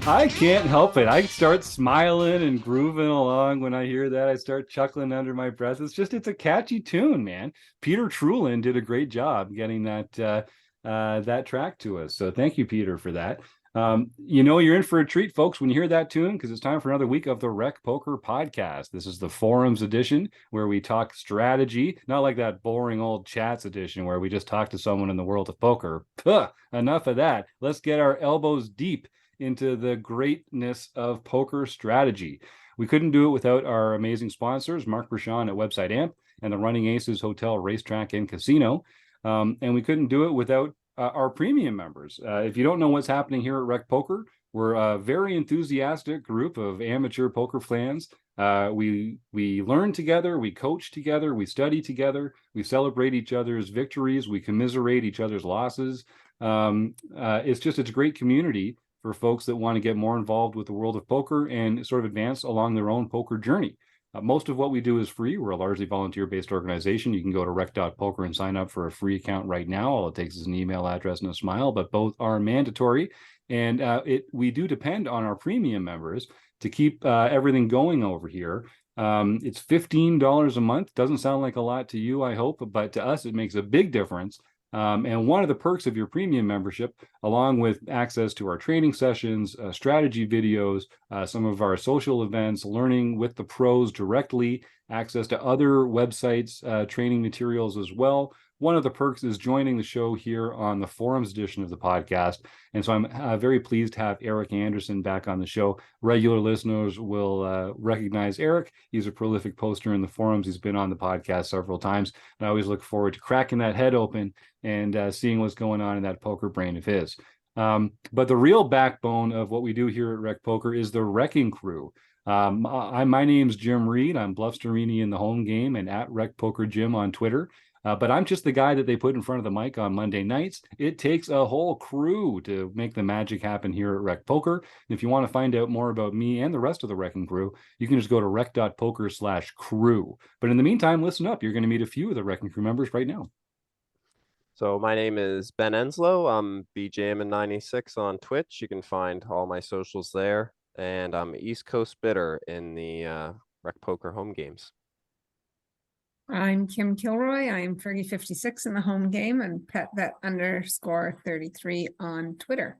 I can't help it. I start smiling and grooving along when I hear that. I start chuckling under my breath. It's a catchy tune, man. Peter Trulin did a great job getting that track to us. So thank you, Peter, for that. You're in for a treat, folks, when you hear that tune, because it's time for another week of the Rec Poker Podcast. This is the Forums edition where we talk strategy, not like that boring old chats edition where we just talk to someone in the world of poker. Puh, enough of that. Let's get our elbows deep into the greatness of poker strategy. We couldn't do it without our amazing sponsors, Mark Bershon at Website Amp and the Running Aces Hotel, Racetrack, and Casino. And we couldn't do it without our premium members. If you don't know what's happening here at Rec Poker, we're a very enthusiastic group of amateur poker fans. We learn together, we coach together, we study together, we celebrate each other's victories, we commiserate each other's losses. It's a great community for folks that want to get more involved with the world of poker and sort of advance along their own poker journey. Most of what we do is free. We're a largely volunteer-based organization. You can go to rec.poker and sign up for a free account right now. All it takes is an email address and a smile, but both are mandatory. And we do depend on our premium members to keep everything going over here. It's $15 a month. Doesn't sound like a lot to you, I hope, but to us, it makes a big difference. And one of the perks of your premium membership, along with access to our training sessions, strategy videos, some of our social events, learning with the pros directly, access to other websites, training materials as well. One of the perks is joining the show here on the Forums edition of the podcast. And so I'm very pleased to have Eric Anderson back on the show. Regular listeners will recognize Eric. He's a prolific poster in the forums. He's been on the podcast several times. And I always look forward to cracking that head open and seeing what's going on in that poker brain of his. But the real backbone of what we do here at Rec Poker is the Wrecking Crew. My name's Jim Reed. I'm Bluffsterini in the home game and at Rec Poker Jim on Twitter. But I'm just the guy that they put in front of the mic on Monday nights. It takes a whole crew to make the magic happen here at Rec Poker. And if you want to find out more about me and the rest of the Wrecking Crew, you can just go to rec.poker/crew. But in the meantime, listen up. You're going to meet a few of the Wrecking Crew members right now. So my name is Ben Enslow. I'm BJamin96 on Twitch. You can find all my socials there. And I'm East Coast Bidder in the Rec Poker home games. I'm Kim Kilroy. I'm Fergie56 in the home game and PetVet_33 on Twitter.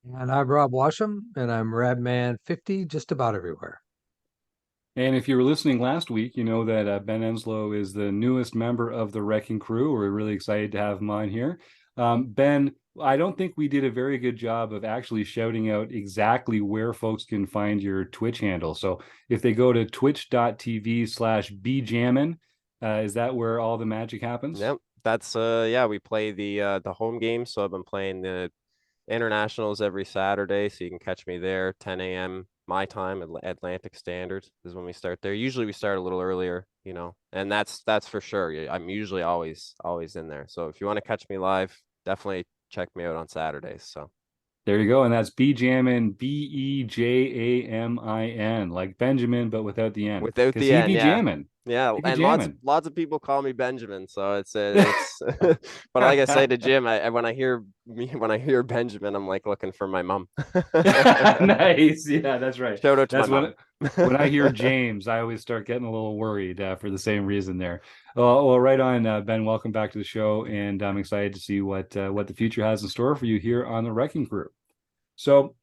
And I'm Rob Washam, and I'm Radman50 just about everywhere. And if you were listening last week, you know that Ben Enslow is the newest member of the Wrecking Crew. We're really excited to have him on here. Ben, I don't think we did a very good job of actually shouting out exactly where folks can find your Twitch handle. So if they go to twitch.tv/bjammin, is that where all the magic happens? Yep. That's we play the home game. So I've been playing the internationals every Saturday. So you can catch me there, 10 a.m. my time, Atlantic Standard is when we start there. Usually we start a little earlier, and that's for sure. I'm usually always in there. So if you want to catch me live, definitely check me out on Saturdays. So there you go. And that's Bjammin, Bejamin, like Benjamin, but without the N. Without the N, yeah. And lots of people call me Benjamin. So it's but like I say to Jim, when I hear Benjamin, I'm like looking for my mom. Nice. Yeah, that's right. Shout out to my mom. When I hear James, I always start getting a little worried for the same reason there. Well, right on, Ben. Welcome back to the show, and I'm excited to see what the future has in store for you here on the Wrecking Crew. So,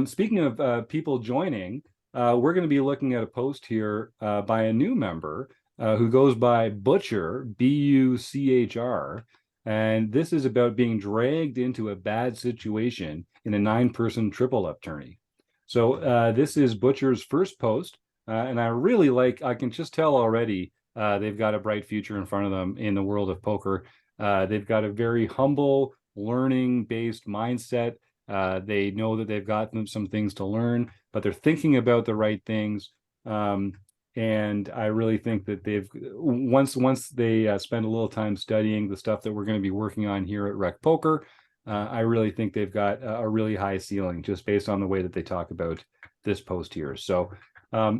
speaking of people joining, we're going to be looking at a post here by a new member who goes by Buchr, Buchr, and this is about being dragged into a bad situation in a 9-person triple up tourney. So this is Butcher's first post, and I really I can just tell already they've got a bright future in front of them in the world of poker. They've got a very humble, learning-based mindset. They know that they've got some things to learn, but they're thinking about the right things. And I really think that once they spend a little time studying the stuff that we're going to be working on here at Rec Poker, I really think they've got a really high ceiling just based on the way that they talk about this post here. So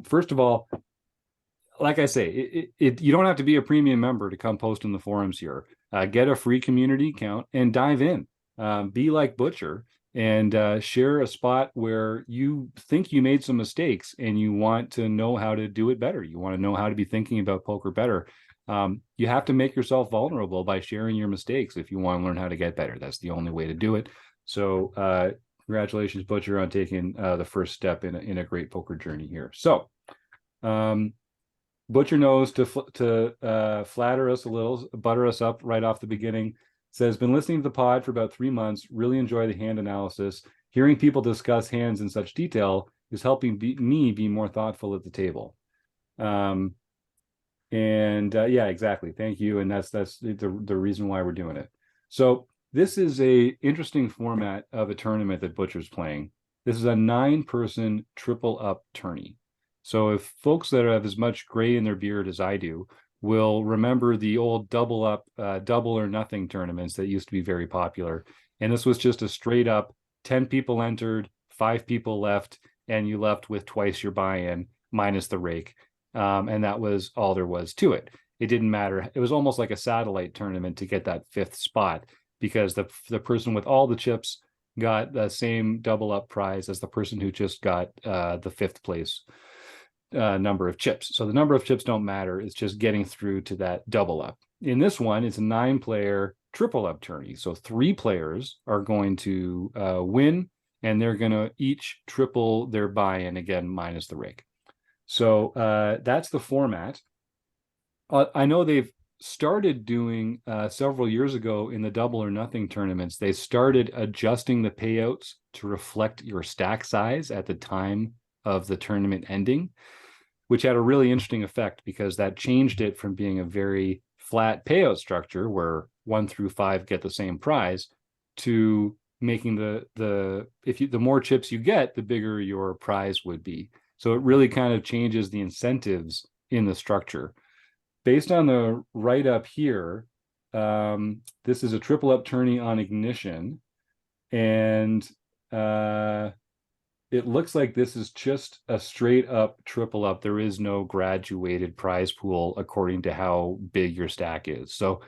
first of all, like I say, you don't have to be a premium member to come post in the forums here. Get a free community account and dive in. Be like Buchr and share a spot where you think you made some mistakes and you want to know how to do it better. You want to know how to be thinking about poker better. You have to make yourself vulnerable by sharing your mistakes if you want to learn how to get better. That's the only way to do it. So congratulations, Buchr, on taking the first step in a great poker journey here. So Buchr knows to flatter us a little, butter us up right off the beginning. Says, been listening to the pod for about 3 months, really enjoy the hand analysis. Hearing people discuss hands in such detail is helping me be more thoughtful at the table. Yeah, exactly. Thank you. And that's the reason why we're doing it. So this is a interesting format of a tournament that Buchr's playing. This is a 9-person triple up tourney. So if folks that have as much gray in their beard as I do will remember the old double or nothing tournaments that used to be very popular. And this was just a straight up 10 people entered, 5 people left, and you left with twice your buy-in minus the rake. And that was all there was to it. It didn't matter. It was almost like a satellite tournament to get that 5th spot, because the person with all the chips got the same double up prize as the person who just got the 5th place number of chips. So the number of chips don't matter. It's just getting through to that double up. In this one, it's a 9-player triple up tourney. So 3 players are going to win, and they're going to each triple their buy-in, again, minus the rake. So that's the format. I know they've started doing several years ago in the double or nothing tournaments, they started adjusting the payouts to reflect your stack size at the time of the tournament ending, which had a really interesting effect, because that changed it from being a very flat payout structure where 1 through 5 get the same prize, to making the more chips you get, the bigger your prize would be. So it really kind of changes the incentives in the structure. Based on the write-up here, this is a triple up tourney on Ignition, and it looks like this is just a straight up triple up. There is no graduated prize pool according to how big your stack is. So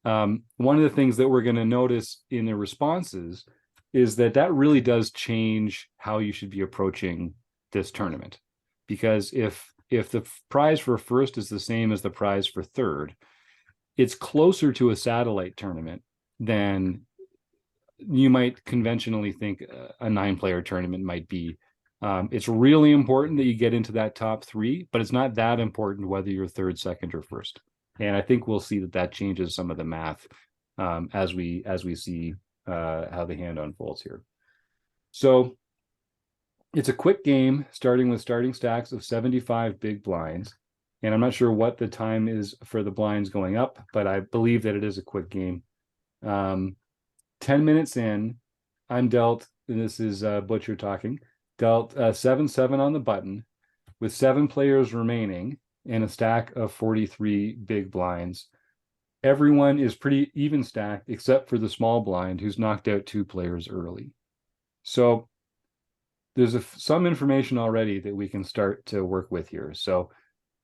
one of the things that we're going to notice in the responses is that really does change how you should be approaching this tournament. Because if the prize for first is the same as the prize for third, it's closer to a satellite tournament than you might conventionally think a 9-player tournament might be. It's really important that you get into that top 3, but it's not that important whether you're third, second, or first. And I think we'll see that changes some of the math as we see how the hand unfolds here. So it's a quick game, starting with starting stacks of 75 big blinds. And I'm not sure what the time is for the blinds going up, but I believe that it is a quick game. 10 minutes in, I'm dealt, and this is Buchr talking, dealt 7-7 on the button with 7 players remaining and a stack of 43 big blinds. Everyone is pretty even stacked except for the small blind, who's knocked out 2 players early. So there's some information already that we can start to work with here. So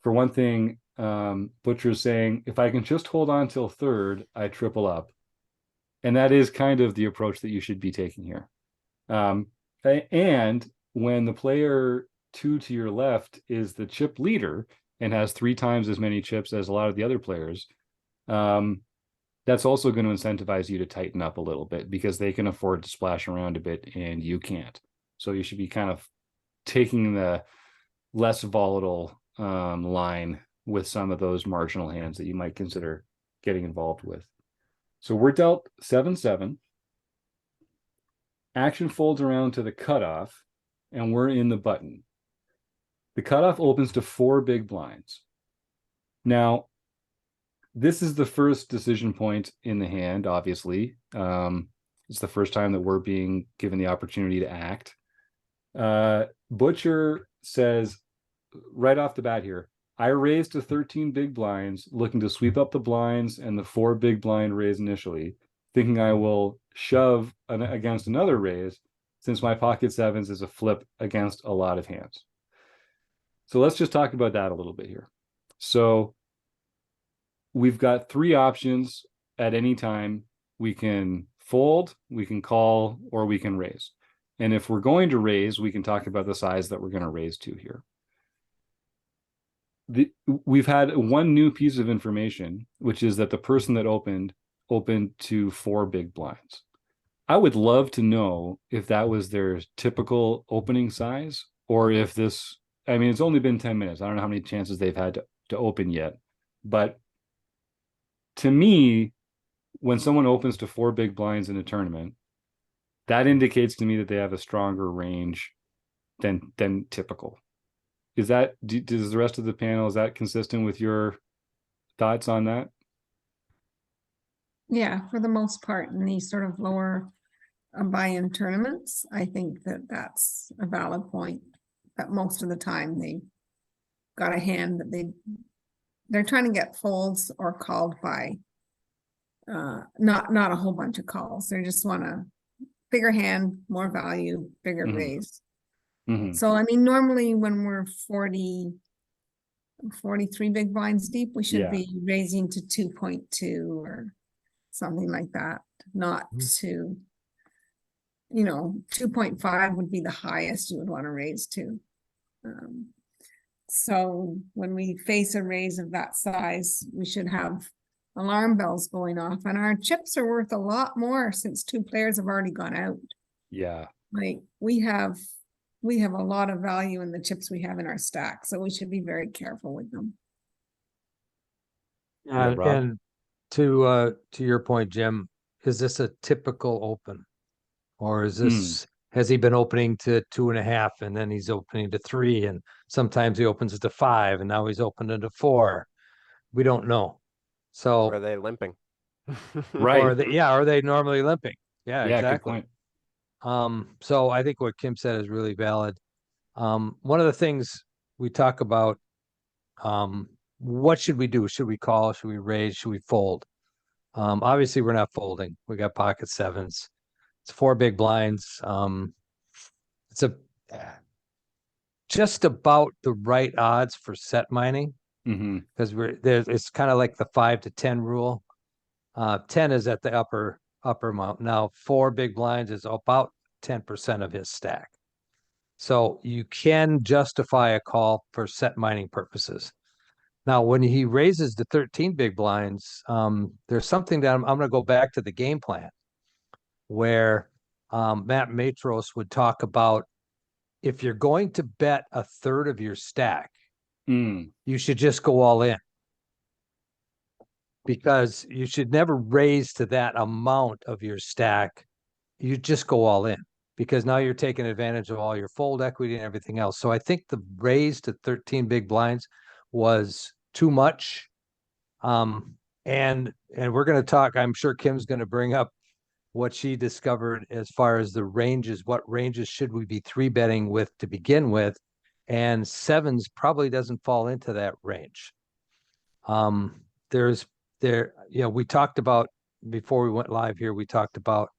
for one thing, Buchr is saying, if I can just hold on till third, I triple up. And that is kind of the approach that you should be taking here. And when the player 2 to your left is the chip leader and has 3 times as many chips as a lot of the other players, that's also going to incentivize you to tighten up a little bit, because they can afford to splash around a bit and you can't. So you should be kind of taking the less volatile line with some of those marginal hands that you might consider getting involved with. So we're dealt 7-7. Action folds around to the cutoff, and we're in the button. The cutoff opens to 4 big blinds. Now, this is the first decision point in the hand, obviously. It's the first time that we're being given the opportunity to act. Buchr says right off the bat here, I raised to 13 big blinds, looking to sweep up the blinds and the 4 big blind raise initially, thinking I will shove against another raise, since my pocket 7s is a flip against a lot of hands. So let's just talk about that a little bit here. So we've got 3 options at any time. We can fold, we can call, or we can raise. And if we're going to raise, we can talk about the size that we're going to raise to here. We've had one new piece of information, which is that the person that opened to 4 big blinds. I would love to know if that was their typical opening size, or if this, I mean, it's only been 10 minutes. I don't know how many chances they've had to open yet. But to me, when someone opens to 4 big blinds in a tournament, that indicates to me that they have a stronger range than typical. Is that, does the rest of the panel, is that consistent with your thoughts on that? Yeah, for the most part, in these sort of lower buy-in tournaments, I think that that's a valid point. That most of the time they got a hand that they're trying to get folds or called by not a whole bunch of calls. They just want a bigger hand, more value, bigger raise. So I mean, normally when we're 43 big blinds deep, we should be raising to 2.2 or something like that, not to, 2.5 would be the highest you would want to raise to. So when we face a raise of that size, we should have alarm bells going off, and our chips are worth a lot more since 2 players have already gone out. Yeah. Like we have a lot of value in the chips we have in our stack, so we should be very careful with them. And to your point, Jim, is this a typical open, or is this has he been opening to 2.5 and then he's opening to 3, and sometimes he opens to 5 and now he's opening to 4? We don't know. So Or are they limping? Right. Or are they normally limping? Yeah, exactly. Good point. So I think what Kim said is really valid. One of the things we talk about, what should we do? Should we call? Should we raise? Should we fold? Obviously we're not folding. We got pocket 7s. It's 4 big blinds. It's just about the right odds for set mining, because it's kind of like the 5 to 10 rule. 10 is at the upper amount. Now 4 big blinds is about 10% of his stack. So you can justify a call for set mining purposes. Now, when he raises the 13 big blinds, there's something that I'm going to go back to the game plan where Matt Matros would talk about, if you're going to bet a third of your stack, you should just go all in, because you should never raise to that amount of your stack. You just go all in, because now you're taking advantage of all your fold equity and everything else. So I think the raise to 13 big blinds was too much. And we're going to talk, I'm sure Kim's going to bring up what she discovered as far as the ranges. What ranges should we be 3-betting with to begin with? And 7s probably doesn't fall into that range. We talked about, before we went live here, we talked about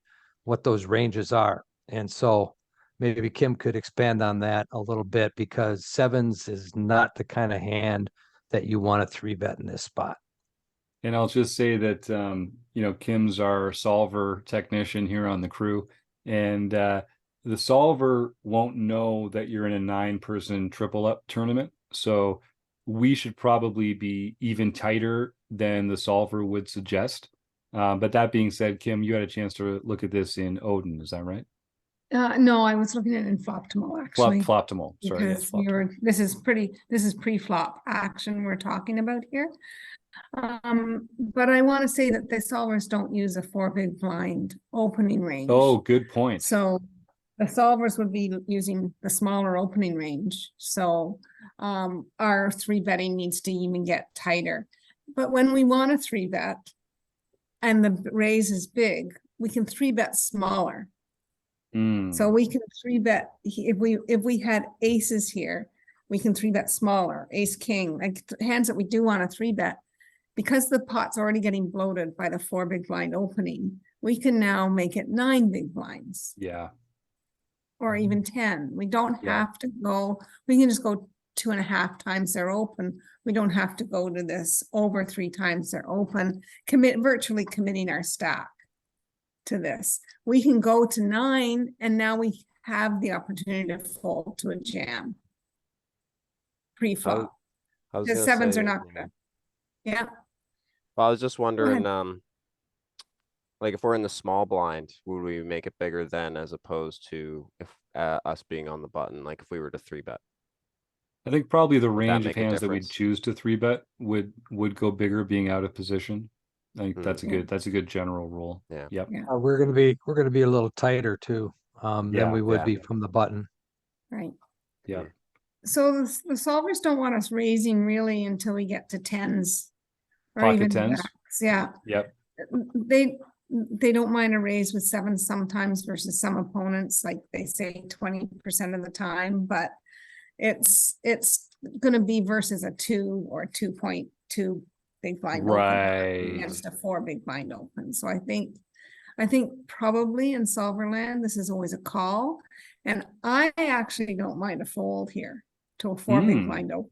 what those ranges are. And so maybe Kim could expand on that a little bit, because 7s is not the kind of hand that you want to 3-bet in this spot. And I'll just say that, Kim's our solver technician here on the crew, and the solver won't know that you're in a 9-person triple up tournament. So we should probably be even tighter than the solver would suggest. But that being said, Kim, you had a chance to look at this in Odin, is that right? No, I was looking at it in Floptimal actually. Floptimal. Sorry. Because this is pre-flop action we're talking about here. But I want to say that the solvers don't use a 4 big blind opening range. Oh, good point. So the solvers would be using the smaller opening range. So our 3-betting needs to even get tighter. But when we want to 3-bet and the raise is big, we can 3-bet smaller. So we can 3-bet, if we had aces here, we can 3-bet smaller, ace king, like hands that we do want to 3-bet. Because the pot's already getting bloated by the 4 big blind opening, we can now make it 9 big blinds. Yeah. Or even 10. We don't have to go, we can just go 2.5 times their open. We don't have to go to this over 3 times their open, virtually committing our stack. to this. We can go to 9 and now we have the opportunity to fold to a jam. Pre-flop. I was The gonna sevens say, are not gonna. Yeah, well, I was just ahead. wondering, like if we're in the small blind, would we make it bigger then as opposed to if us being on the button, like if we were to 3-bet? I think probably the Would that range of make a hands that we'd difference? choose to 3-bet would go bigger being out of position. I think Yeah. that's a good general rule. Yeah. Yep. Yeah. We're gonna be a little tighter too, than Yeah, we would yeah. be from the button. right. Yeah. So the solvers don't want us raising really until we get to 10s. Or Pocket even 10s? jacks. Yeah. Yep. They don't mind a raise with 7s sometimes versus some opponents, like they say 20% of the time, but it's gonna be versus a 2 or 2.2 big blind open Right. against a 4 big blind open. So I think probably in solver land, this is always a call. And I actually don't mind a fold here to a 4 big blind open.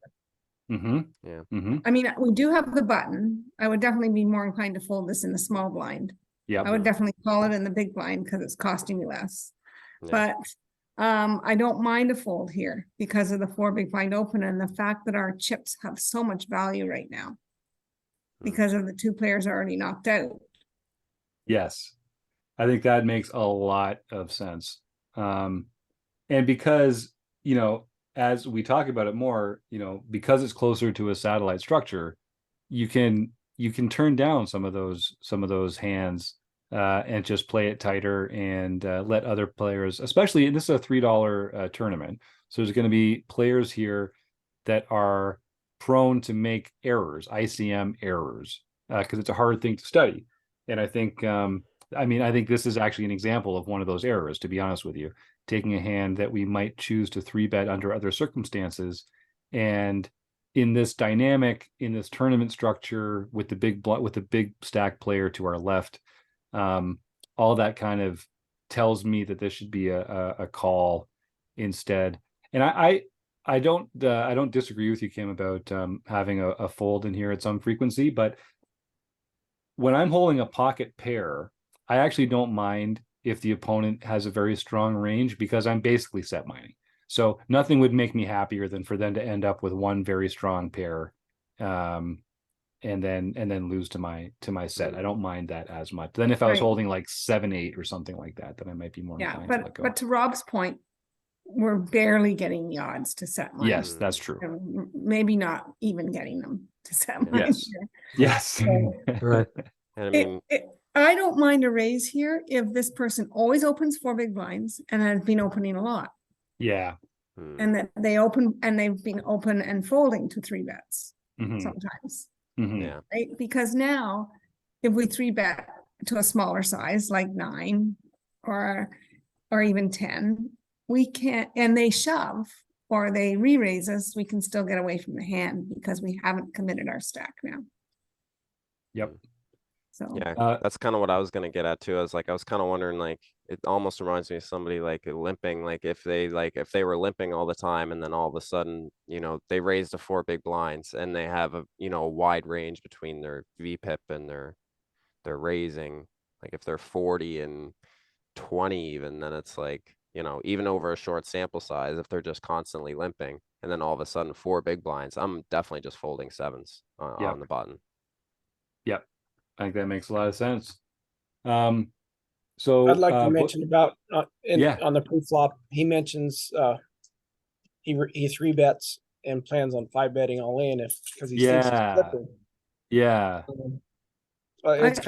Mm-hmm. Yeah. Mm-hmm. I mean, we do have the button. I would definitely be more inclined to fold this in the small blind. Yeah. I would definitely call it in the big blind because it's costing me less. Yeah. But I don't mind a fold here because of the 4 big blind open and the fact that our chips have so much value right now because of the 2 players already knocked out. Yes. I think that makes a lot of sense. And because, as we talk about it more, because it's closer to a satellite structure, you can turn down some of those hands and just play it tighter and let other players, especially, and this is a $3 tournament, so there's going to be players here that are prone to make errors, ICM errors, because it's a hard thing to study. And I think, I think this is actually an example of one of those errors, to be honest with you, taking a hand that we might choose to 3-bet under other circumstances. And in this dynamic, in this tournament structure with the big stack player to our left, all that kind of tells me that this should be a call instead. And I don't disagree with you, Kim, about having a fold in here at some frequency, but when I'm holding a pocket pair, I actually don't mind if the opponent has a very strong range because I'm basically set mining. So nothing would make me happier than for them to end up with one very strong pair, and then lose to my set. I don't mind that as much. Then if I was Right. holding like 7-8 or something like that, then I might be more Yeah, inclined to let go. but to Rob's point, we're barely getting the odds to set mine. Yes, that's true. And maybe not even getting them to set mine. Yes. here. Yes. So Right. And I mean, I don't mind a raise here if this person always opens 4 big blinds and has been opening a lot. Yeah. And that they've been open and folding to 3 bets Mhm. sometimes, Mhm. yeah. right? Because now if we 3-bet to a smaller size like 9 or even 10, we can't, and they shove or they re-raise us, we can still get away from the hand because we haven't committed our stack now. Yep. So Yeah, that's kind of what I was gonna get at too. I was kind of wondering, like, it almost reminds me of somebody like limping, like if they were limping all the time and then all of a sudden, they raised to 4 big blinds and they have a wide range between their VPIP and their raising. Like if they're 40 and 20 even, then it's like, even over a short sample size, if they're just constantly limping and then all of a sudden 4 big blinds, I'm definitely just folding 7s on the button. Yep. I think that makes a lot of sense. So I'd like to mention about on the pre-flop, he mentions he 3-bets and plans on 5-betting all in because he thinks he's flipping. Yeah. It's I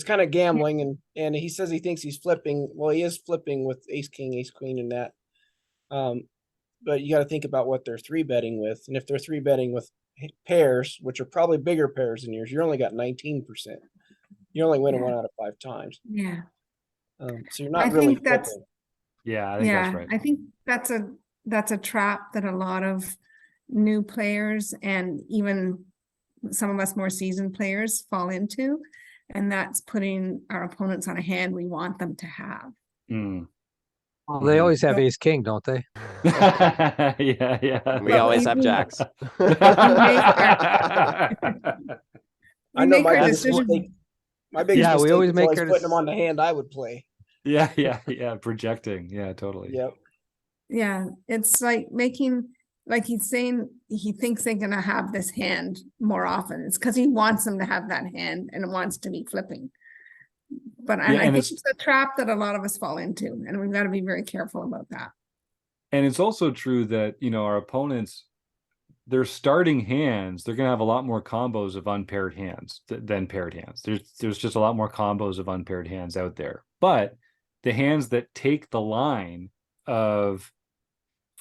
kind of gambling, and he says he thinks he's flipping. Well, he is flipping with ace king, ace queen, and that. But you got to think about what they're 3-betting with, and if they're 3-betting with pairs, which are probably bigger pairs than yours, you only got 19%. You're only winning 1 out of 5 times. yeah. So you're not I really think that's flipping. Yeah, I think that's right. I think that's a trap that a lot of new players and even some of us more seasoned players fall into, and that's putting our opponents on a hand we want them to have. Mm. Well, they always have ace king, don't they? Yeah. We always have jacks. I know my our biggest decisions. mistake. My biggest Yeah, we mistake always is make always her to putting them on the hand I would play. Yeah, projecting. Yeah, totally. Yep. Yeah, it's like making, like he's saying, he thinks they're gonna have this hand more often. It's because he wants them to have that hand and wants to be flipping. But and Yeah, I and think it's a trap that a lot of us fall into, and we've got to be very careful about that. and it's also true that, our opponents, their starting hands, they're going to have a lot more combos of unpaired hands than paired hands. There's just a lot more combos of unpaired hands out there. But the hands that take the line of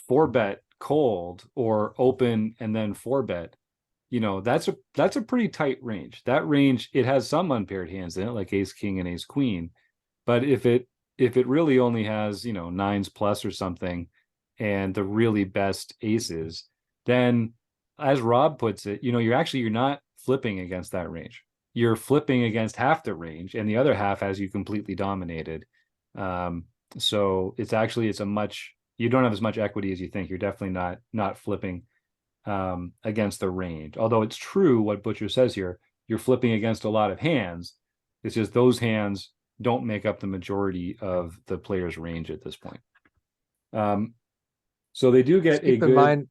4-bet cold or open and then 4-bet, that's a pretty tight range. That range, it has some unpaired hands in it, like ace king and ace queen. But if it really only has, nines plus or something, and the really best aces, then as Rob puts it, you're not flipping against that range. You're flipping against half the range, and the other half has you completely dominated. So it's you don't have as much equity as you think. You're definitely not flipping against the range. Although it's true what Buchr says here, you're flipping against a lot of hands. It's just those hands don't make up the majority of the player's range at this point. So they do get a good.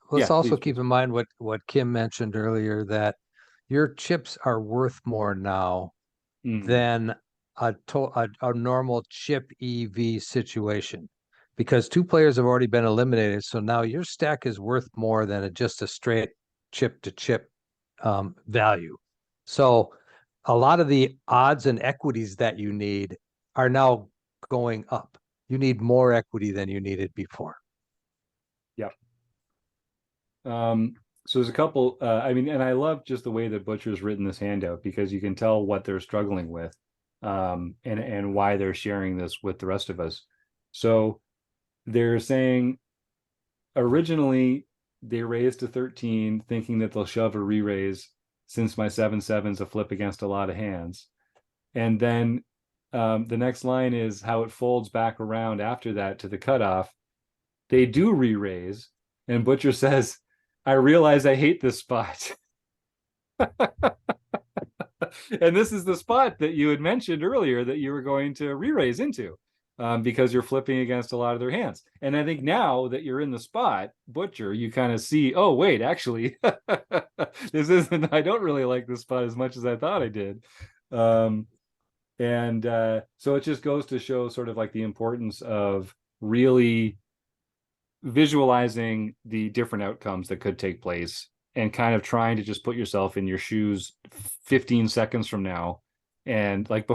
Let's also please. keep in mind what Kim mentioned earlier, that your chips are worth more now than a normal chip EV situation, because 2 players have already been eliminated. So now your stack is worth more than just a straight chip to chip value. So a lot of the odds and equities that you need are now going up. You need more equity than you needed before. Yeah. So there's a couple, and I love just the way that Buchr's written this handout, because you can tell what they're struggling with, and why they're sharing this with the rest of us. So they're saying originally they raised to 13 thinking that they'll shove a re-raise since my 7-7's a flip against a lot of hands. And then the next line is how it folds back around after that to the cutoff. They do re-raise, and Buchr says, I realize I hate this spot. And this is the spot that you had mentioned earlier that you were going to re-raise into, because you're flipping against a lot of their hands. And I think now that you're in the spot, Buchr, you kind of see, oh, wait, actually, I don't really like this spot as much as I thought I did. So it just goes to show sort of like the importance of really visualizing the different outcomes that could take place, and kind of trying to just put yourself in your shoes 15 seconds from now. And like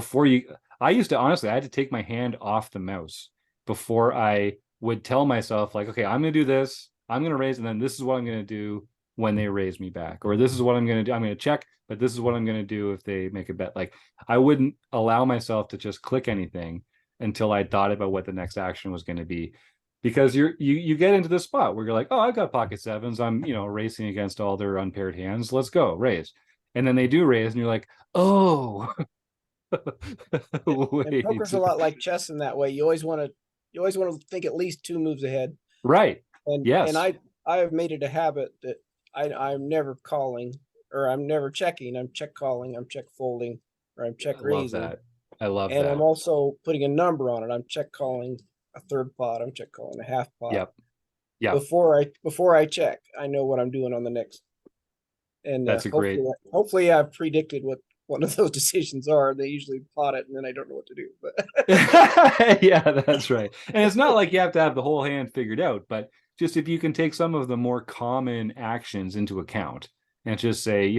I used to, honestly, I had to take my hand off the mouse before I would tell myself, like, okay, I'm going to do this, I'm going to raise, and then this is what I'm going to do when they raise me back, or this is what I'm going to do. I'm going to check, but this is what I'm going to do if they make a bet. Like, I wouldn't allow myself to just click anything until I thought about what the next action was going to be. Because you get into this spot where you're like, oh, I've got pocket sevens, I'm racing against all their unpaired hands, let's go raise, and then they do raise, and you're like, oh. And poker's a lot like chess in that way. You always want to think at least 2 moves ahead. Right. And Yes. I have made it a habit that I'm never calling, or I'm never checking. I'm check calling, I'm check folding, or I'm check raising. I love and that. I'm also putting a number on it. I'm check calling a third pot, I'm check calling a half pot. Yep. Before I check, I know what I'm doing on the next. And That's hopefully I've predicted what one of those decisions are. They usually pot it, and then I don't know what to do. But yeah, that's right. And it's not like you have to have the whole hand figured out, but just if you can take some of the more common actions into account and just say,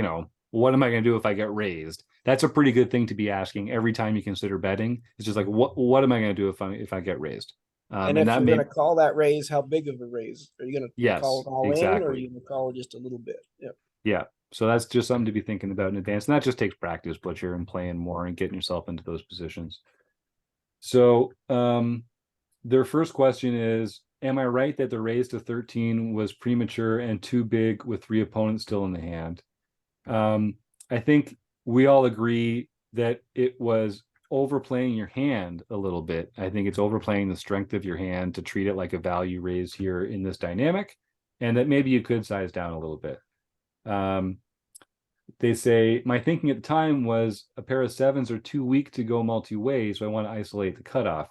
what am I going to do if I get raised? That's a pretty good thing to be asking every time you consider betting. It's just like, what am I going to do if I get raised? And if you're going to call that raise, how big of a raise? Are you going to call it all in, or are you going to call it just a little bit? Yep. Yeah. So that's just something to be thinking about in advance. And that just takes practice, Buchr, and playing more and getting yourself into those positions. So their first question is, am I right that the raise to 13 was premature and too big with 3 opponents still in the hand? I think we all agree that it was overplaying your hand a little bit. I think it's overplaying the strength of your hand to treat it like a value raise here in this dynamic, and that maybe you could size down a little bit. they say, my thinking at the time was a pair of sevens are too weak to go multi-way, so I want to isolate the cutoff.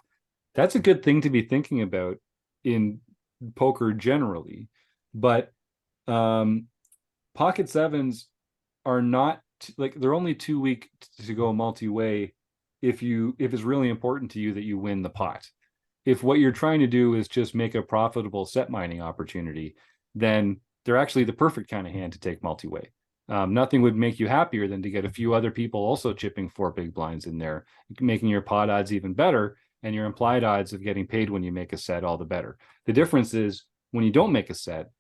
That's a good thing to be thinking about in poker generally. But pocket sevens are not like, they're only too weak to go multi-way if it's really important to you that you win the pot. If what you're trying to do is just make a profitable set mining opportunity, then they're actually the perfect kind of hand to take multi-way. Nothing would make you happier than to get a few other people also chipping 4 big blinds in there, making your pot odds even better, and your implied odds of getting paid when you make a set all the better. The difference is when you don't make a set,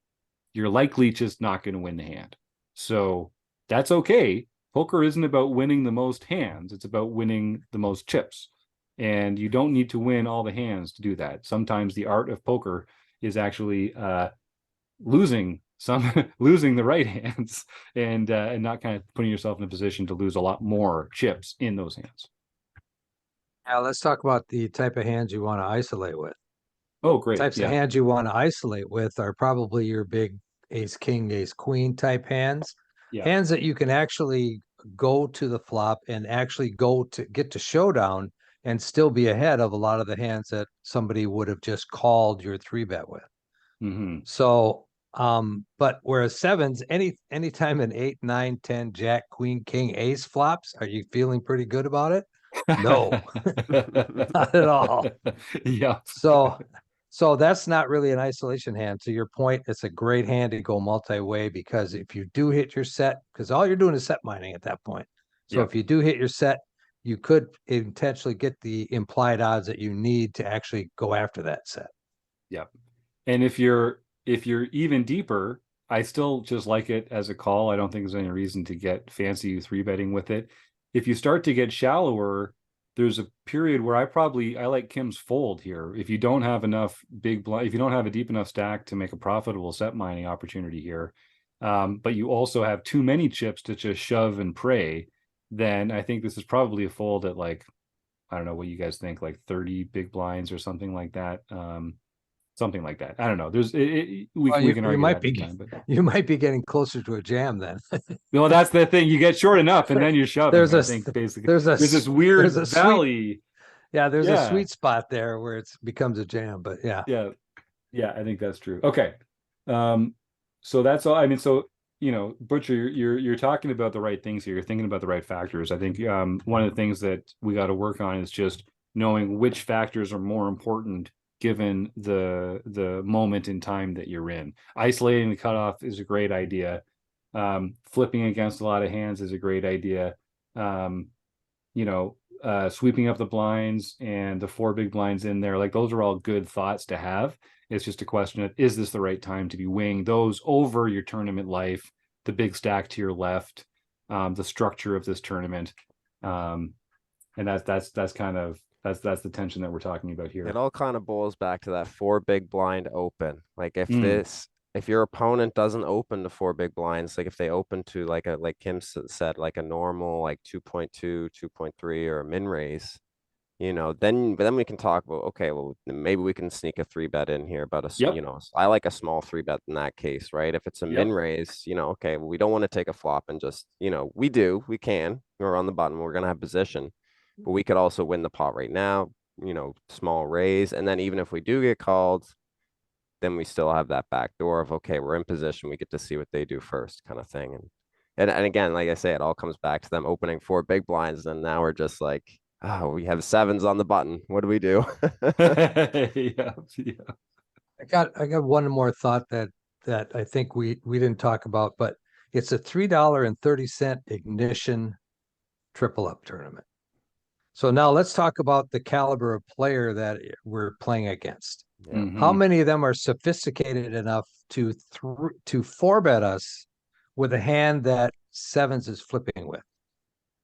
you're likely just not going to win the hand. So that's okay. Poker isn't about winning the most hands. It's about winning the most chips. And you don't need to win all the hands to do that. Sometimes the art of poker is actually losing the right hands and not kind of putting yourself in a position to lose a lot more chips in those hands. Now let's talk about the type of hands you want to isolate with. Oh, great. Types of hands you want to isolate with are probably your big ace king, ace queen type hands. Yeah. Hands that you can actually go to the flop and actually go to get to showdown and still be ahead of a lot of the hands that somebody would have just called your 3-bet with. Mm-hmm. So but whereas sevens, anytime an 8, 9, 10, jack, queen, king, ace flops, are you feeling pretty good about it? No, not at all. Yeah. So that's not really an isolation hand. To your point, it's a great hand to go multi-way, because if you do hit your set, because all you're doing is set mining at that point. So Yep. if you do hit your set, you could intentionally get the implied odds that you need to actually go after that set. Yep. And if you're even deeper, I still just like it as a call. I don't think there's any reason to get fancy 3-betting with it. If you start to get shallower, there's a period where I like Kim's fold here. If you don't have enough big blind, if you don't have a deep enough stack to make a profitable set mining opportunity here, but you also have too many chips to just shove and pray, then I think this is probably a fold at, like, I don't know what you guys think, like 30 big blinds or something like that. Something like that. I don't know. There's we can argue might that anytime, but you might be getting closer to a jam then. well, that's the thing. You get short enough and then you're shoving. I think basically there's this weird valley. There's a sweet spot there where it becomes a jam, but yeah. I think that's true. Okay. So that's all. I mean, so Buchr, you're talking about the right things here. You're thinking about the right factors. I think one of the things that we got to work on is just knowing which factors are more important given the moment in time that you're in. Isolating the cutoff is a great idea. Flipping against a lot of hands is a great idea. Sweeping up the blinds and the 4 big blinds in there, like, those are all good thoughts to have. It's just a question of, is this the right time to be weighing those over your tournament life, the big stack to your left, the structure of this tournament, and that's kind of that's the tension that we're talking about here. It all kind of boils back to that 4 big blind open. Like if your opponent doesn't open to 4 big blinds, like if they open to like Kim said, like a normal, like 2.2, 2.3 or a min raise, then we can talk about, okay, well, maybe we can sneak a 3-bet in here, but I like a small 3-bet in that case, right? If it's a min raise, okay, well, we don't want to take a flop and just, we can, we're on the button, we're going to have position, but we could also win the pot right now, small raise. And then even if we do get called, then we still have that back door of, okay, we're in position, we get to see what they do first, kind of thing. And again, like I say, it all comes back to them opening 4 big blinds, and now we're just like, oh, we have 7s on the button. What do we do? Yeah. I got one more thought that I think we didn't talk about, but it's a $3.30 ignition triple up tournament. So now let's talk about the caliber of player that we're playing against. Yeah. Mm-hmm. How many of them are sophisticated enough to 4-bet us with a hand that 7s is flipping with?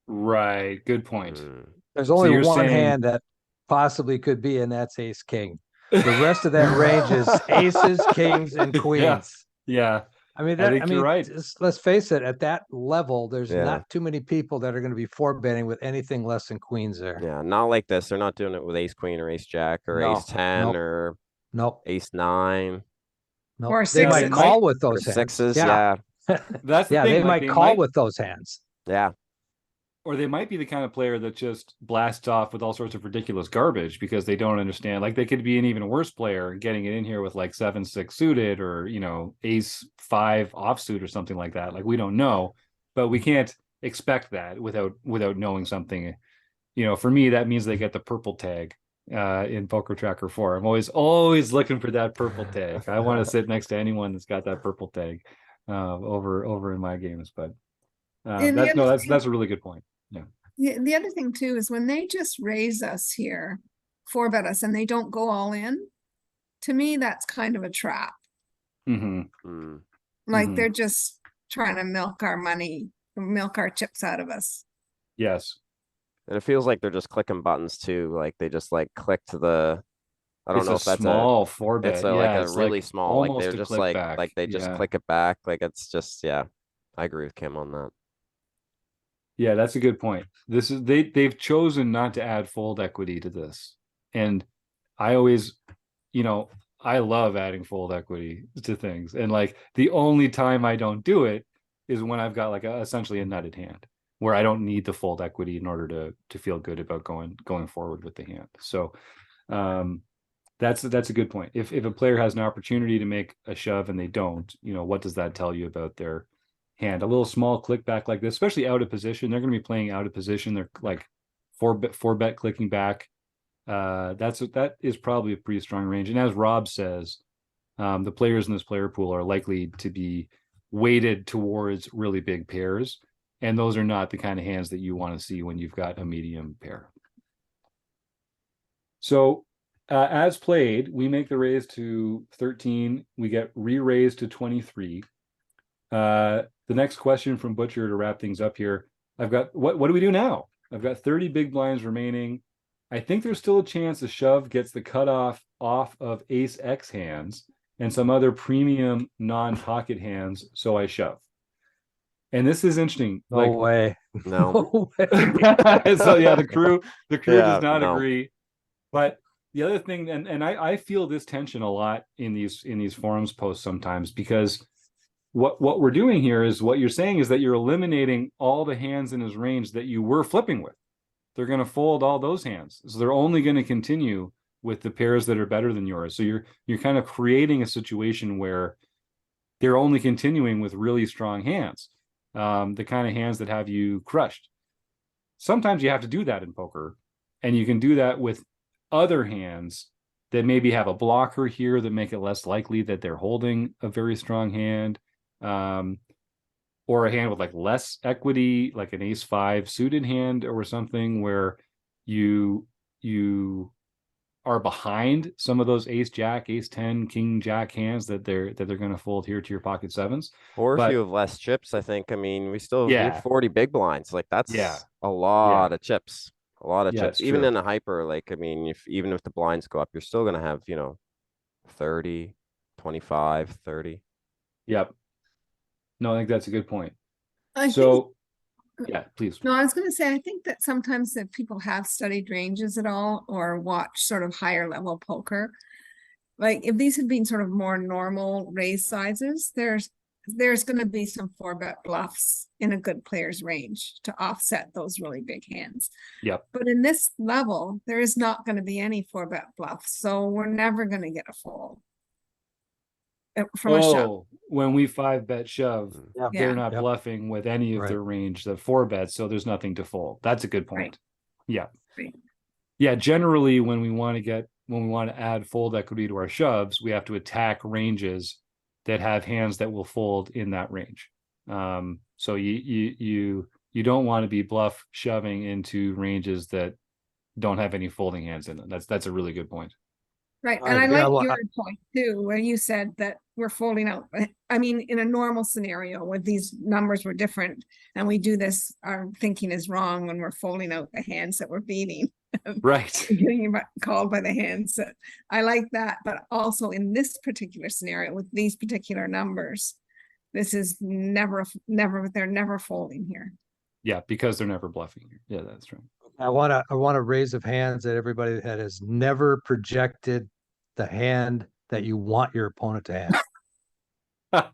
Right. Good point. There's only one hand that possibly could be, and that's ace king. The rest of that range is aces, kings, and queens. Yeah. I mean, you're right. Let's face it, at that level, there's not too many people that are going to be 4-betting with anything less than queens there. Yeah, not like this. They're not doing it with ace queen or ace jack or ace 10 or ace 9. Or They might sixes. call with those Or hands. sixes. Yeah. That's the Yeah, thing. they Like might call with those hands. Yeah. or they might be the kind of player that just blasts off with all sorts of ridiculous garbage because they don't understand. Like they could be an even worse player getting it in here with like 7-6 suited or, you know, ace 5 offsuit or something like that. Like we don't know, but we can't expect that without knowing something. You know, for me, that means they get the purple tag in Poker Tracker 4. I'm always looking for that purple tag. I want to sit next to anyone that's got that purple tag over in my games. But And the other thing- that's a really good point. Yeah. The other thing too is when they just raise us here, 4-bet us, and they don't go all in, to me, that's kind of a trap. Mm-hmm. Like Mhm. they're just trying to milk our money, milk our chips out of us. Yes. And it feels like they're just clicking buttons too. Like they just like click to the, I don't It's know a if that's small 4-bet. it's yeah, like a it's really like small, like almost they're a just click back. like they just Yeah. click it back. Like it's just, yeah, I agree with Kim on that. Yeah, that's a good point. This is they've chosen not to add fold equity to this. And I always, you know, I love adding fold equity to things. And like the only time I don't do it is when I've got like essentially a nutted hand where I don't need the fold equity in order to feel good about going forward with the hand. So that's a good point. If a player has an opportunity to make a shove and they don't, you know, what does that tell you about their hand? A little small click back like this, especially out of position. They're going to be playing out of position. They're like four bet clicking back. That is probably a pretty strong range. And as Rob says, the players in this player pool are likely to be weighted towards really big pairs, and those are not the kind of hands that you want to see when you've got a medium pair. So as played, we make the raise to 13. We get re-raised to 23. The next question from Buchr to wrap things up here. I've got what do we do now? I've got 30 big blinds remaining. I think there's still a chance a shove gets the cutoff off of ace X hands and some other premium non-pocket hands, so I shove. And this is interesting. No way. No. No way. So yeah, the crew Yeah, does not no. agree. But the other thing, and I feel this tension a lot in these forums posts sometimes, because what we're doing here is what you're saying is that you're eliminating all the hands in his range that you were flipping with. They're going to fold all those hands. So they're only going to continue with the pairs that are better than yours. So you're kind of creating a situation where they're only continuing with really strong hands, the kind of hands that have you crushed. Sometimes you have to do that in poker, and you can do that with other hands that maybe have a blocker here that make it less likely that they're holding a very strong hand, or a hand with like less equity, like an ace 5 suited hand or something where you are behind some of those ace jack, ace 10, king jack hands that they're going to fold here to your pocket sevens. Or if But you have less chips, I think, I mean, we have yeah, 40 big blinds. Like that's yeah, a lot of chips. A lot of yeah, chips. it's Even true. in a hyper, like, I mean, even if the blinds go up, you're still gonna have, 30, 25, 30. Yep. No, I think that's a good point. I So yeah, please. No, I was going to say, I think that sometimes if people have studied ranges at all or watch sort of higher level poker, like if these had been sort of more normal raise sizes, there's going to be some 4-bet bluffs in a good player's range to offset those really big hands. Yep. But in this level, there is not going to be any 4-bet bluffs, so we're never going to get a fold from a shove. When we 5-bet shove, Yeah. Yeah. they're not Yep. bluffing with any of Right. their range, the 4-bets, so there's nothing to fold. That's a good point. Right. Yeah. Right. Yeah, generally when we want to add fold equity to our shoves, we have to attack ranges that have hands that will fold in that range. So you don't want to be bluff shoving into ranges that don't have any folding hands in them. That's a really good point. Right, I and I agree. like your point too, where you said that we're folding out. I mean, in a normal scenario where these numbers were different and we do this, our thinking is wrong when we're folding out the hands that we're beating. Right. Getting called by the hands. That I like that, but also in this particular scenario with these particular numbers, this is never, they're never folding here. Yeah, because they're never bluffing here. Yeah, that's right. I want a raise of hands that everybody that has never projected the hand that you want your opponent to have.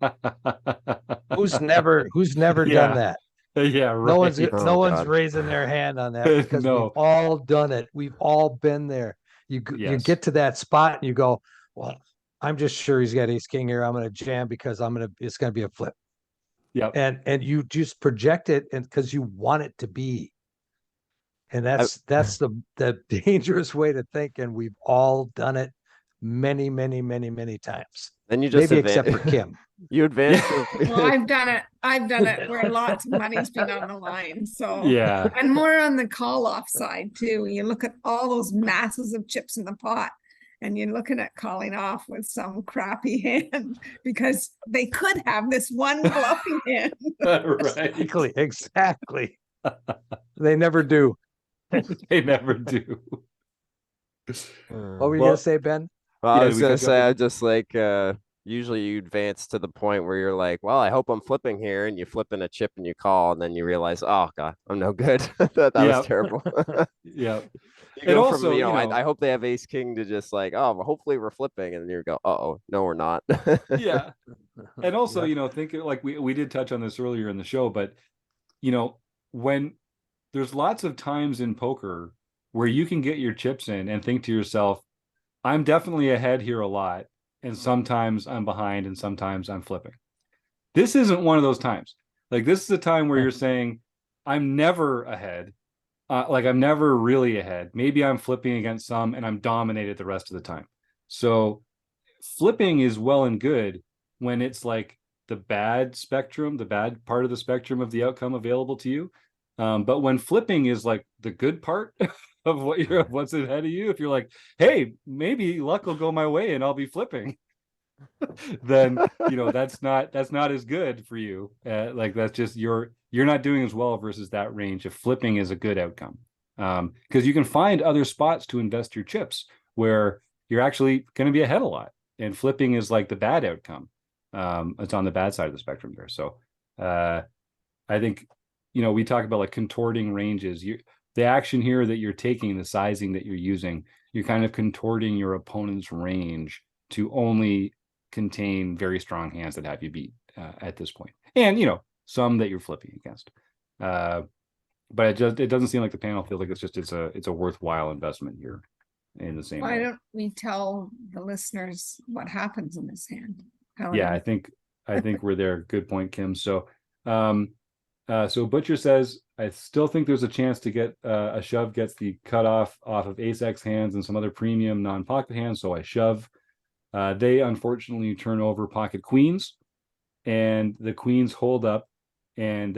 Who's never Yeah. done that? Yeah, right. No one's Oh, no one's God. raising their hand on that because No. we've all done it. We've all been there. You Yes. get to that spot and you go, well, I'm just sure he's got ace king here. I'm going to jam because it's going to be a flip. Yep. And you just project it and because you want it to be. And that's the dangerous way to think. And we've all done it many, many, many, many times. Then you just Maybe except for Kim. You advance Yeah. Well, I've done it. I've done it where lots of money's been on the line. So Yeah. and more on the call off side too. You look at all those masses of chips in the pot and you're looking at calling off with some crappy hand because they could have this one bluffing hand. Right. Exactly. They never do. They never do. What were you Well, gonna say, Ben? Well, Yeah, I was we gonna got say, I jumping. just like usually you advance to the point where you're like, well, I hope I'm flipping here, and you flip in a chip and you call, and then you realize, oh God, I'm no good. that was Yeah. terrible. Yeah. You And go from, also, I hope they have ace king to just like, oh, well, hopefully we're flipping, and then you go, oh, no, we're not. yeah. And also, Yeah. think like we did touch on this earlier in the show, but when there's lots of times in poker where you can get your chips in and think to yourself, I'm definitely ahead here a lot, and sometimes I'm behind and sometimes I'm flipping. This isn't one of those times. Like, this is a time where you're saying, I'm never ahead. Like, I'm never really ahead. Maybe I'm flipping against some and I'm dominated the rest of the time. So flipping is well and good when it's like the bad spectrum, the bad part of the spectrum of the outcome available to you. But when flipping is like the good part of what's ahead of you, if you're like, hey, maybe luck will go my way and I'll be flipping, then that's not as good for you. Like, that's just you're not doing as well versus that range. If flipping is a good outcome, because you can find other spots to invest your chips where you're actually going to be ahead a lot, and flipping is like the bad outcome. It's on the bad side of the spectrum there. So I think we talk about like contorting ranges. The action here that you're taking, the sizing that you're using, you're kind of contorting your opponent's range to only contain very strong hands that have you beat at this point, and some that you're flipping against. But it doesn't seem like the panel feels like it's a worthwhile investment here in the same Why way. don't we tell the listeners what happens in this hand? Yeah, I think we're there. Good point, Kim. So so Buchr says, I still think there's a chance to get a shove gets the cutoff off of ace X hands and some other premium non-pocket hands, so I shove. They unfortunately turn over pocket queens, and the queens hold up, and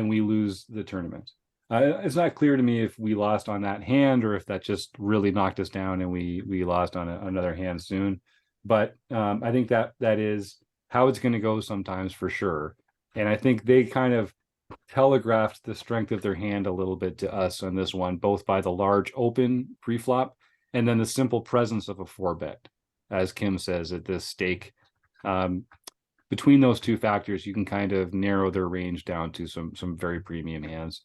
we lose the tournament. It's not clear to me if we lost on that hand or if that just really knocked us down and we lost on another hand soon. But I think that is how it's going to go sometimes, for sure. And I think they kind of telegraphed the strength of their hand a little bit to us on this one, both by the large open pre-flop and then the simple presence of a 4-bet, as Kim says, at this stake. Between those two factors, you can kind of narrow their range down to some very premium hands.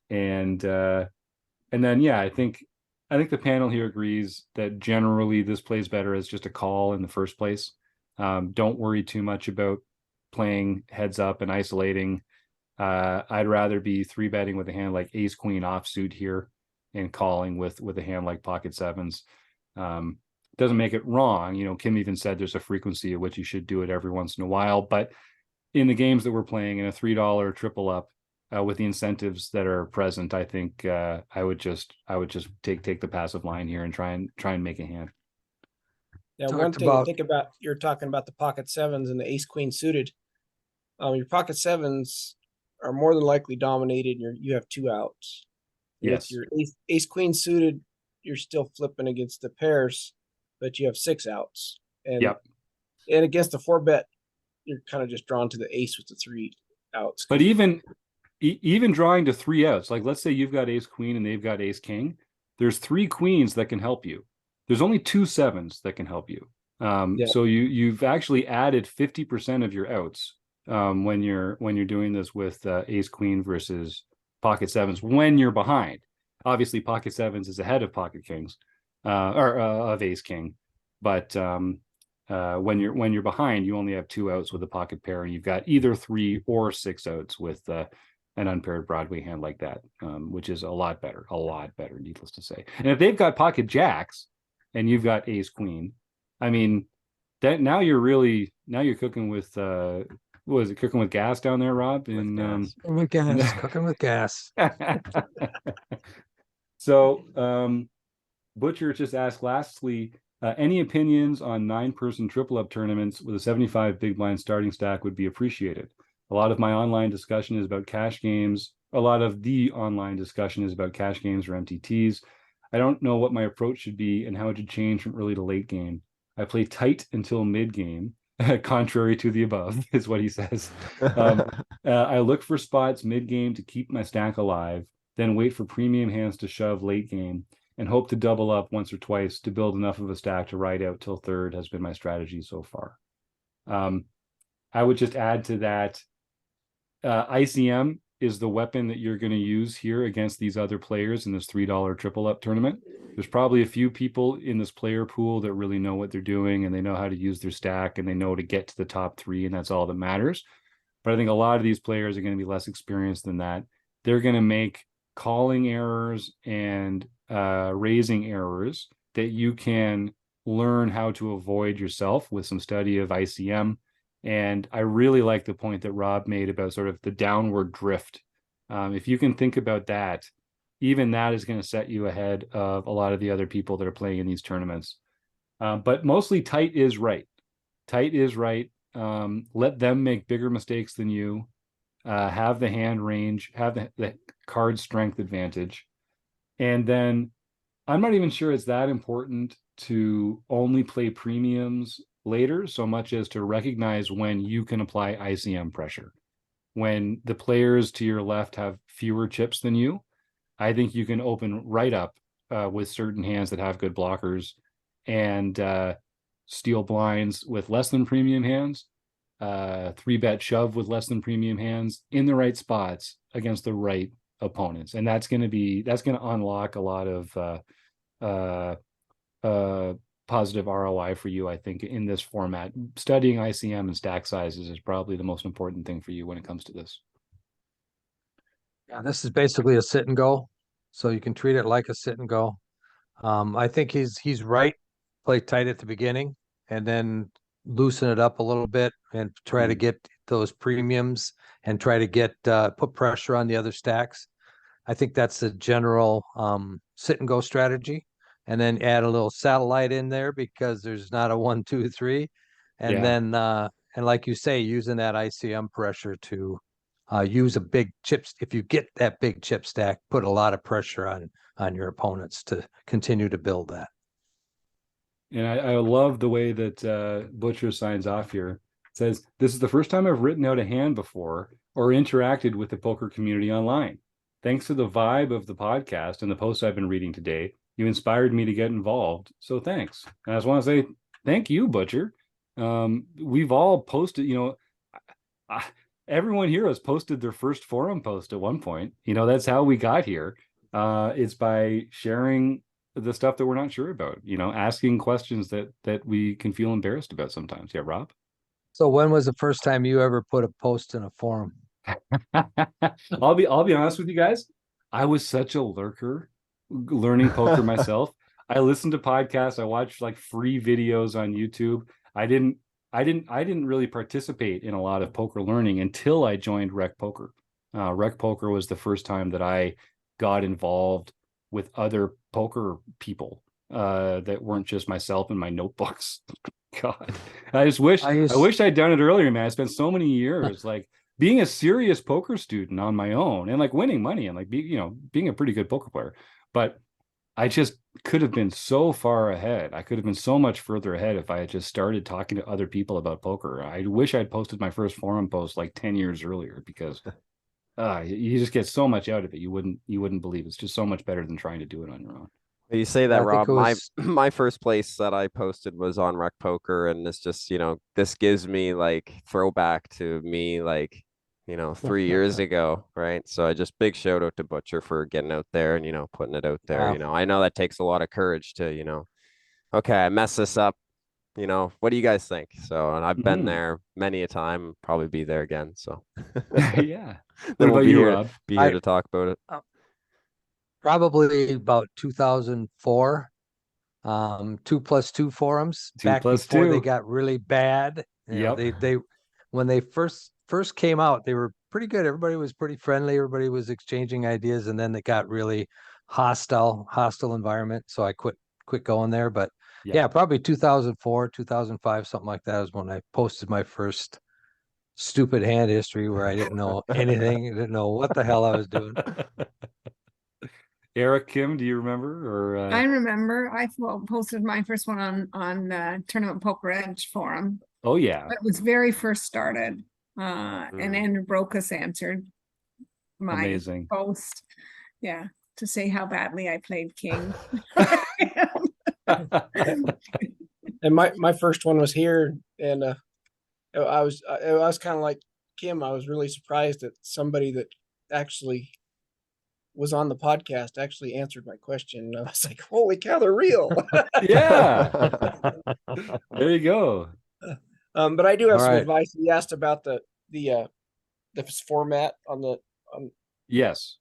And then I think the panel here agrees that generally this plays better as just a call in the first place. Don't worry too much about playing heads up and isolating. I'd rather be 3-betting with a hand like ace queen offsuit here and calling with a hand like pocket sevens. Doesn't make it wrong. Kim even said there's a frequency at which you should do it every once in a while, but in the games that we're playing in a $3 triple up, with the incentives that are present, I think I would just take the passive line here and try and make a hand. Yeah, Talked one thing about- to think about, you're talking about the pocket sevens and the ace queen suited. Your pocket sevens are more than likely dominated. You have 2 outs. Yes. With your ace queen suited, you're still flipping against the pairs, but you have 6 outs. And Yep. And against the 4-bet, you're kind of just drawn to the ace with the 3 outs. But even drawing to 3 outs, like let's say you've got ace queen and they've got ace king, there's 3 queens that can help you. There's only 2 sevens that can help you. So you've actually added 50% of your outs when you're doing this with ace queen versus pocket sevens when you're behind. Obviously, pocket sevens is ahead of pocket kings or of ace king, but when you're behind, you only have 2 outs with a pocket pair, and you've got either 3 or 6 outs with an unpaired Broadway hand like that, which is a lot better, needless to say. And if they've got pocket jacks and you've got ace queen, I mean, that now you're cooking with what is it, cooking with gas down there, Rob? With gas, cooking with gas. So Butcher just asked, lastly, any opinions on 9-person triple up tournaments with a 75 big blind starting stack would be appreciated. A lot of the online discussion is about cash games or MTTs. I don't know what my approach should be and how it should change from early to late game. I play tight until mid game, contrary to the above, is what he says. I look for spots mid game to keep my stack alive, then wait for premium hands to shove late game, and hope to double up once or twice to build enough of a stack to ride out till third has been my strategy so far. I would just add to that, ICM is the weapon that you're going to use here against these other players in this $3 triple up tournament. There's probably a few people in this player pool that really know what they're doing, and they know how to use their stack, and they know to get to the top 3, and that's all that matters. But I think a lot of these players are going to be less experienced than that. They're going to make calling errors and raising errors that you can learn how to avoid yourself with some study of ICM. And I really like the point that Rob made about sort of the downward drift. If you can think about that, even that is going to set you ahead of a lot of the other people that are playing in these tournaments. But mostly tight is right. Tight is right. Let them make bigger mistakes than you. Have the hand range, have the card strength advantage. And then I'm not even sure it's that important to only play premiums later so much as to recognize when you can apply ICM pressure. When the players to your left have fewer chips than you, I think you can open right up with certain hands that have good blockers and steal blinds with less than premium hands, 3-bet shove with less than premium hands in the right spots against the right opponents. And that's going to unlock a lot of positive ROI for you, I think, in this format. Studying ICM and stack sizes is probably the most important thing for you when it comes to this. Yeah, this is basically a sit and go, so you can treat it like a sit and go. I think he's right. Play tight at the beginning and then loosen it up a little bit and try to get those premiums and try to get put pressure on the other stacks. I think that's the general sit and go strategy. And then add a little satellite in there because there's not a 1, 2, 3. And then and like you say, using that ICM pressure to use a big chips. If you get that big chip stack, put a lot of pressure on your opponents to continue to build that. And I love the way that Butcher signs off here. It says, "This is the first time I've written out a hand before or interacted with the poker community online. Thanks to the vibe of the podcast and the posts I've been reading today, you inspired me to get involved. So thanks." And I just want to say thank you, Butcher. We've all posted, everyone here has posted their first forum post at one point. That's how we got here. It's by sharing the stuff that we're not sure about, asking questions that we can feel embarrassed about sometimes. Yeah, Rob? So when was the first time you ever put a post in a forum? I'll be honest with you guys. I was such a lurker learning poker myself. I listened to podcasts. I watched like free videos on YouTube. I didn't really participate in a lot of poker learning until I joined Rec Poker. Rec Poker was the first time that I got involved with other poker people that weren't just myself and my notebooks. God, I wish I'd done it earlier, man. I spent so many years like being a serious poker student on my own and like winning money and like being a pretty good poker player. But I just could have been so far ahead. I could have been so much further ahead if I had just started talking to other people about poker. I wish I'd posted my first forum post like 10 years earlier because you just get so much out of it. You wouldn't believe it's just so much better than trying to do it on your own. You say that, Rob. My first place that I posted was on Rec Poker, and this just this gives me like throwback to me like 3 years ago, right? So I just big shout out to Butcher for getting out there and putting it out there. Wow. I know that takes a lot of courage to okay, I messed this up. you know, what do you guys think? So, and I've been Mhm. there many a time, probably be there again. So Yeah. What then we'll about be you, here Rob? I to talk about it. probably about 2004. 2+2 forums Two back plus before they two. got really bad. You know, Yep. they when they first came out, they were pretty good. Everybody was pretty friendly. Everybody was exchanging ideas, and then they got really hostile environment. So I quit going there. But Yeah. yeah, probably 2004, 2005, something like that is when I posted my first stupid hand history where I didn't know anything, didn't know what the hell I was doing. Eric, Kim, do you remember? Or I remember I posted my first one on Tournament Poker Edge forum. oh yeah, It was very first started. And Mm. Andrew Brokus answered my amazing. post. Yeah, to say how badly I played King. And my first one was here, and I was kind of like Kim. I was really surprised that somebody that actually was on the podcast actually answered my question. And I was like, holy cow, they're real. Yeah. There you go. But I do have All some right. advice. He asked about the format on the Yes.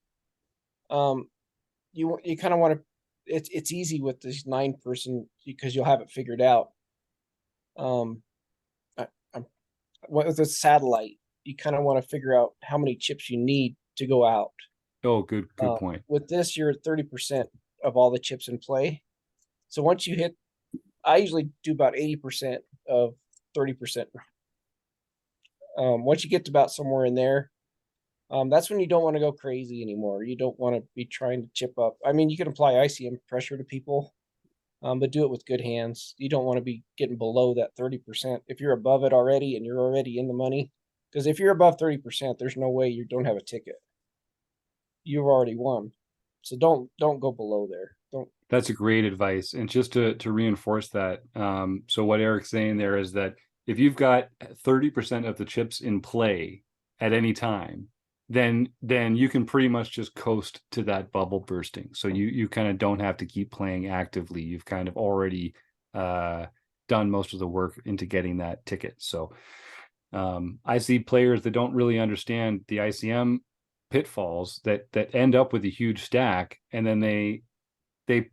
you kind of want to. It's easy with this 9-person because you'll have it figured out. I'm with a satellite, you kind of want to figure out how many chips you need to go out. Oh, good point. With this, you're at 30% of all the chips in play. So once you hit, I usually do about 80% of 30%. Once you get to about somewhere in there, that's when you don't want to go crazy anymore. You don't want to be trying to chip up. I mean, you can apply ICM pressure to people, but do it with good hands. You don't want to be getting below that 30%. If you're above it already and you're already in the money, because if you're above 30%, there's no way you don't have a ticket. You've already won. So don't go below there. Don't. That's a great advice. And just to reinforce that, so what Eric's saying there is that if you've got 30% of the chips in play at any time, then you can pretty much just coast to that bubble bursting. So you kind of don't have to keep playing actively. You've kind of already done most of the work into getting that ticket. So I see players that don't really understand the ICM pitfalls that end up with a huge stack, and then they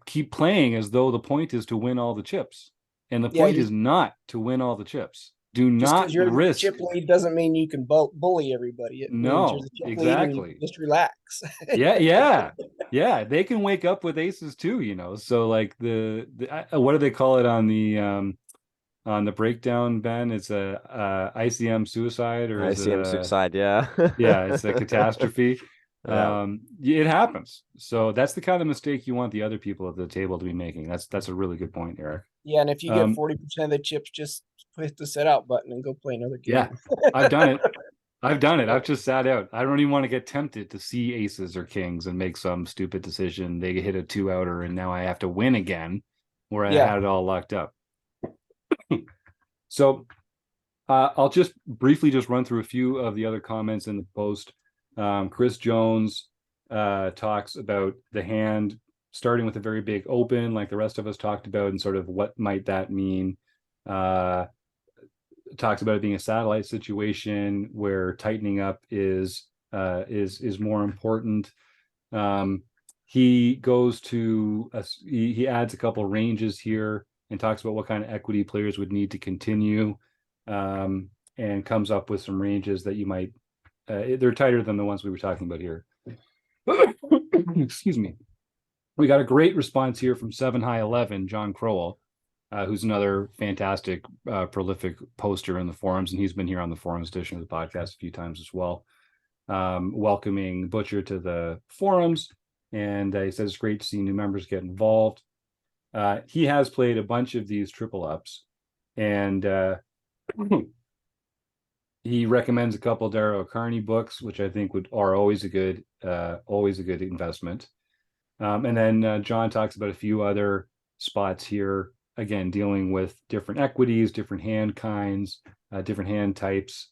keep playing as though the point is to win all the chips, and the point is not to win all the chips. Do Just not because you're the risk. chip lead doesn't mean you can bully everybody. It means you're No, the chip lead and you exactly. just relax. Yeah. They can wake up with aces too, you know. So like the what do they call it on the breakdown, Ben? It's a ICM suicide, or is it ICM suicide, yeah. yeah, it's a catastrophe. Yeah. It happens. So that's the kind of mistake you want the other people at the table to be making. That's a really good point, Eric. Yeah, and if you get 40% of the chips, just hit the set out button and go play another game. Yeah, I've done it. I've just sat out. I don't even want to get tempted to see aces or kings and make some stupid decision. They hit a 2-outer and now I have to win again, where I had it all locked up. So I'll just briefly run through a few of the other comments in the post. Chris Jones talks about the hand starting with a very big open, like the rest of us talked about, and sort of what might that mean. Talks about it being a satellite situation where tightening up is more important. He goes to he adds a couple ranges here and talks about what kind of equity players would need to continue, and comes up with some ranges that you might they're tighter than the ones we were talking about here. Excuse me. We got a great response here from 7 High 11, John Crowell, who's another fantastic, prolific poster in the forums, and he's been here on the forums edition of the podcast a few times as well, welcoming Buchr to the forums, and he says it's great to see new members get involved. He has played a bunch of these triple ups, and he recommends a couple Daryl Carney books, which I think are always a good investment. And then John talks about a few other spots here, again, dealing with different equities, different hand kinds, different hand types,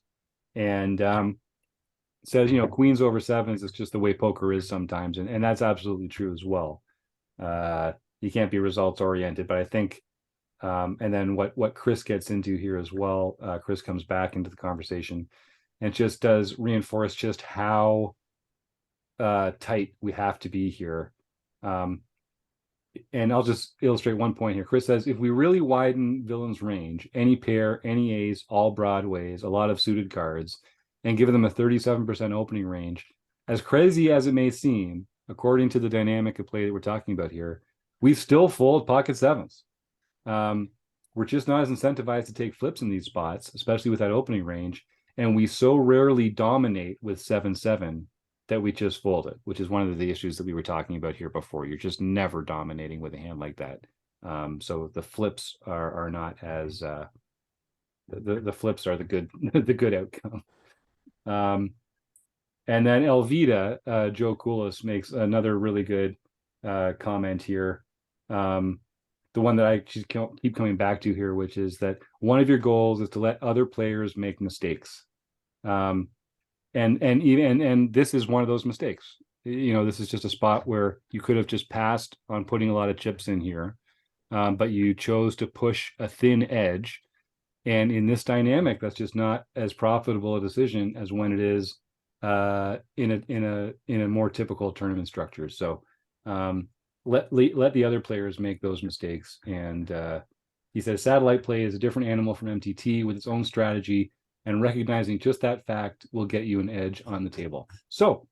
and says, queens over sevens is just the way poker is sometimes, and that's absolutely true as well. You can't be results oriented, but I think And then what Chris gets into here as well, Chris comes back into the conversation and just does reinforce just how tight we have to be here. And I'll just illustrate one point here. Chris says, if we really widen villain's range, any pair, any ace, all broadways, a lot of suited cards, and give them a 37% opening range, as crazy as it may seem, according to the dynamic of play that we're talking about here, we still fold pocket sevens. We're just not as incentivized to take flips in these spots, especially with that opening range. And we so rarely dominate with 7-7 that we just fold it, which is one of the issues that we were talking about here before. You're just never dominating with a hand like that. So the flips are not as the flips are the good the good outcome. And then Elvita, Joe Koulis makes another really good comment here. The one that I keep coming back to here, which is that one of your goals is to let other players make mistakes. And this is one of those mistakes. This is just a spot where you could have just passed on putting a lot of chips in here, but you chose to push a thin edge. And in this dynamic, that's just not as profitable a decision as when it is in a more typical tournament structure. So let the other players make those mistakes. And he says satellite play is a different animal from MTT with its own strategy, and recognizing just that fact will get you an edge on the table. So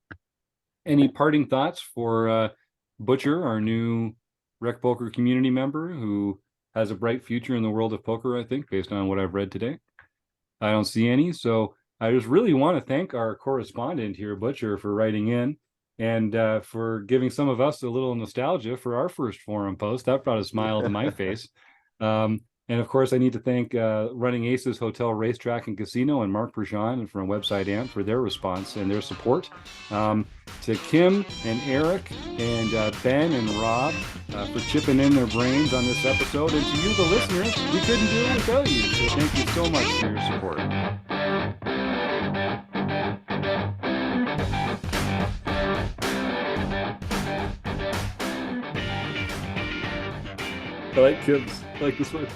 any parting thoughts for Buchr, our new Rec Poker community member who has a bright future in the world of poker, I think, based on what I've read today? I don't see any. So I just really want to thank our correspondent here, Buchr, for writing in and for giving some of us a little nostalgia for our first forum post. That brought a smile to my face. And of course, I need to thank Running Aces Hotel, Racetrack, and Casino and Mark Bergeon from Website Amp for their response and their support. To Kim and Eric and Ben and Rob for chipping in their brains on this episode. And to you, the listeners, we couldn't do it without you. So thank you so much for your support. I like Kim's. I like this one.